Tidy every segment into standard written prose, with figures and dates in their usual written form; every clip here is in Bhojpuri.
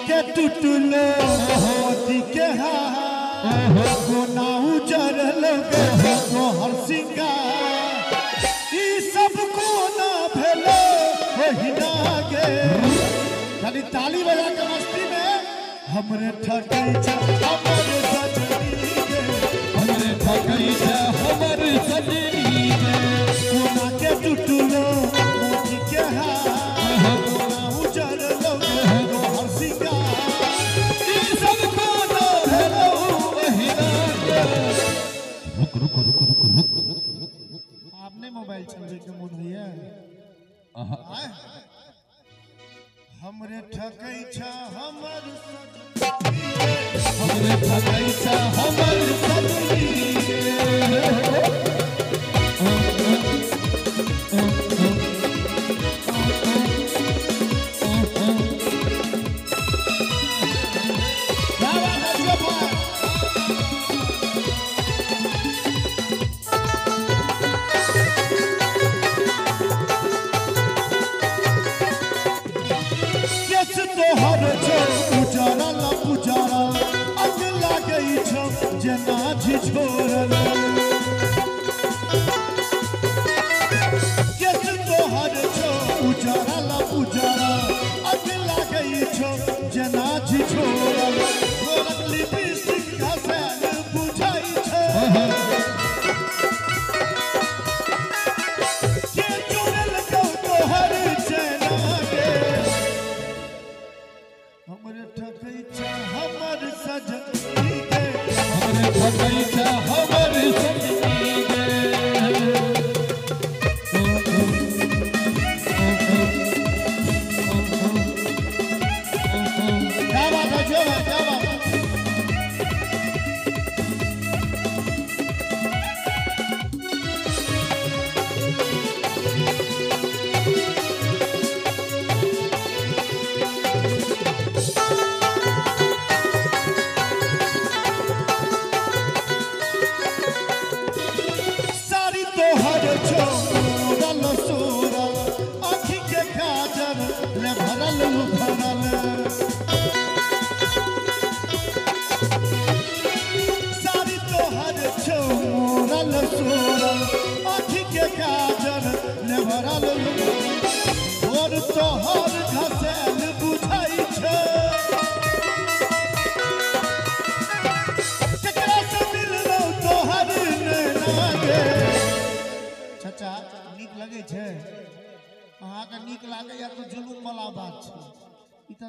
के टूटलो मोती के गोनाऊ जर लगे तो हर सिंगार ई सब को ना भेलो हिना गे खाली ताली बजा के मस्ती में हमरे ठगई छ हमरे सजनी गे हमरे ठगई छ हमरे सजनी गे गोना के टूटलो मोती के गोनाऊ जर लगे तो हर सिंगार ई सब को ना भेलो आपने मोबाइल चलने के मूड भैया हमरे ठगई छ हमर सजनी हमरे ठगई छ हमर सजनी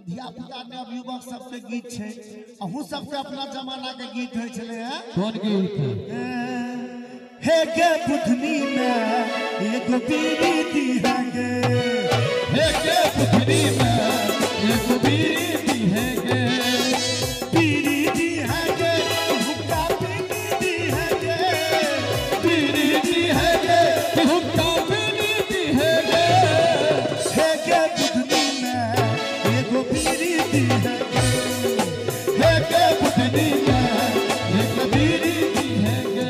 धिया पुता ने अब युवक सबके गीत छे अहू सबके अपना जमाना के गीत होय छले हैं कौन गीत हे गे बुधनी में एगो बीड़ी दी है गे हे गे बुधनी में एगो बीड़ी दी है गे बीड़ी दी है गे हुक्का बीड़ी दी है गे बीड़ी दी है गे हुक्का बीड़ी दी है गे हे गे बुधनी में एगो बीड़ी दी है हे गे बुधनी में एगो बीड़ी दी है गे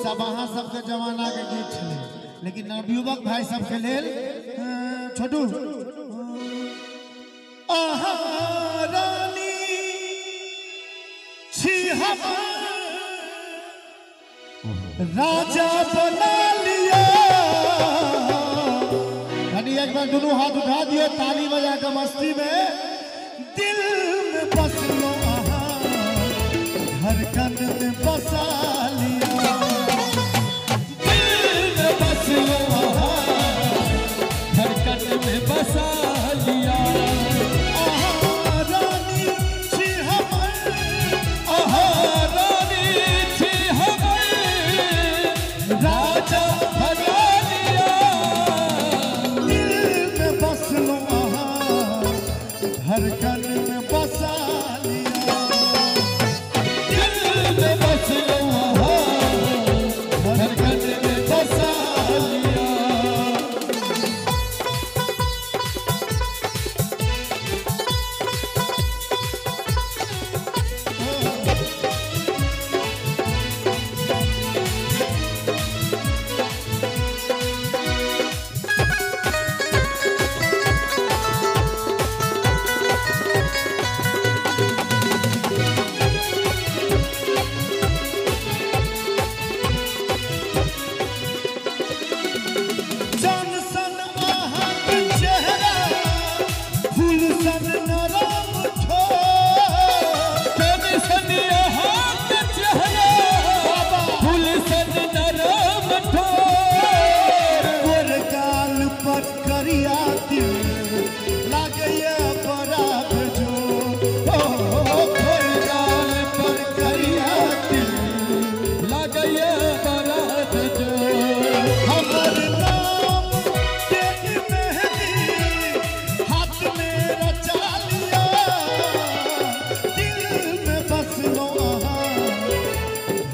सब अहाँ सबके जमाना के गीत छे लेकिन नवयुवक भाई सबके लेल छोटू आहा रानी छी हम राजा बना लिया एक बार दोनों हाथ उठा दिए ताली बजा के मस्ती में दिल में बस लो आहा धड़कन में बसा लिया दिल में बस लो आहा धड़कन में बसा लिया आहा रानी छी हमर आहा रानी छी हमर राजा बना धड़कन में बसा लिया दिल में बस लो धड़कन में बसा लिया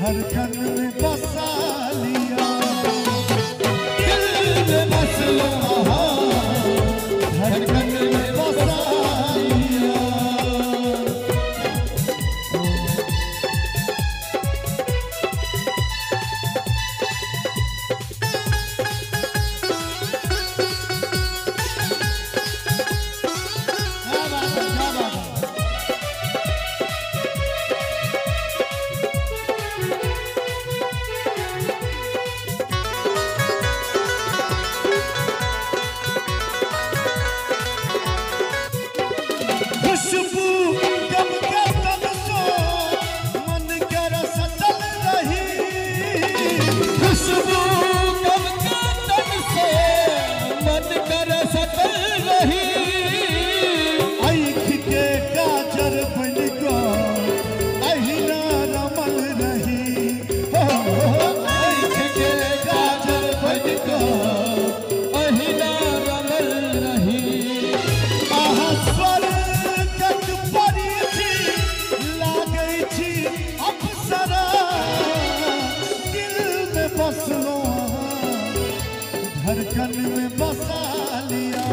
धड़कन में बसा लिया, दिल में बस लो धड़कन में बसा लिया। खुशबू गम के तन को मन कर सटल रही, खुशबू गम के तन से मन कर सटल रही, आँख के काजर बन को अहिना रमल रही, आँख के काजल बन को अहिना रमल रही। आहा स्वर्गक परी थी लागै छी अप्सरा, दिल में बसलो धड़कन में बसा लिया।